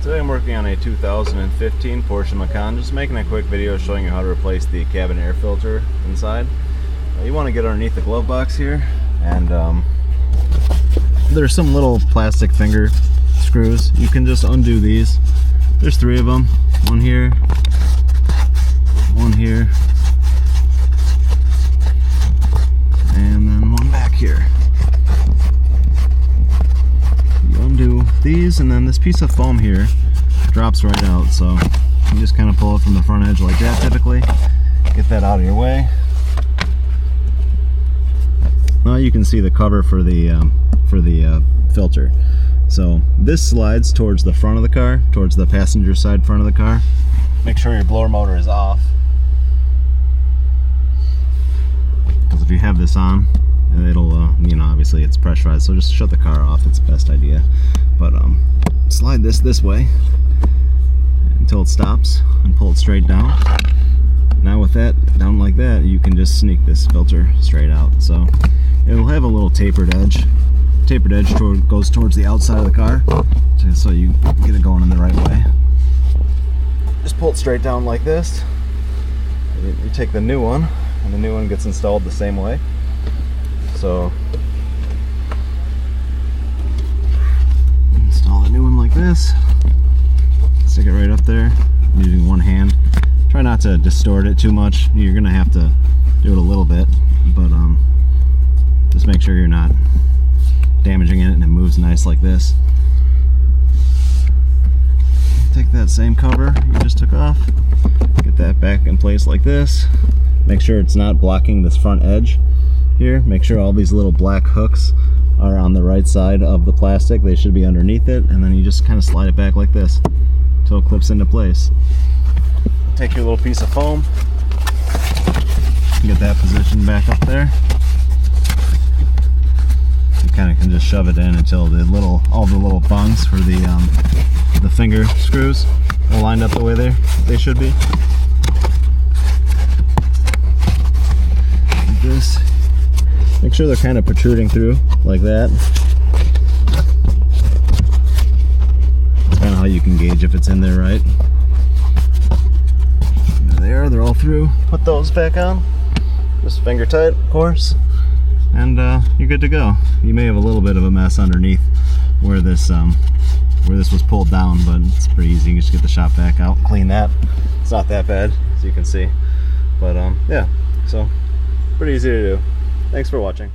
Today I'm working on a 2015 Porsche Macan, just making a quick video showing you how to replace the cabin air filter inside. You want to get underneath the glove box here, and there's some little plastic finger screws. You can just undo these. There's 3 of them. One here, one here, and then one back here. You undo these, and then this piece of foam here drops right out, so you just kind of pull it from the front edge like that typically. Get that out of your way. Now you can see the cover for the filter. So this slides towards the front of the car, towards the passenger side front of the car. Make sure your blower motor is off, because if you have this on, it'll you know, obviously it's pressurized, so just shut the car off. It's the best idea. But slide this way until it stops and pull it straight down. Now with that down like that, you can just sneak this filter straight out. So it'll have a little tapered edge. Tapered edge goes towards the outside of the car, so you get it going in the right way. Just pull it straight down like this. You take the new one, and the new one gets installed the same way. So install the new one like this. Stick it right up there using one hand. Try not to distort it too much. You're gonna have to do it a little bit, but just make sure you're not damaging it and it moves nice like this. Take that same cover you just took off, get that back in place like this. Make sure it's not blocking this front edge here. Make sure all these little black hooks are on the right side of the plastic. They should be underneath it, and then you just kind of slide it back like this until it clips into place. Take your little piece of foam, get that positioned back up there. You kind of can just shove it in until all the little bungs for the finger screws are lined up the way they should be. Like this. Make sure they're kind of protruding through like that. That's kind of how you can gauge if it's in there right. There they are, they're all through. Put those back on. Just finger tight, of course. And you're good to go. You may have a little bit of a mess underneath where this was pulled down, but it's pretty easy. You can just get the shop vac out, clean that. It's not that bad, as you can see. But yeah, so pretty easy to do. Thanks for watching.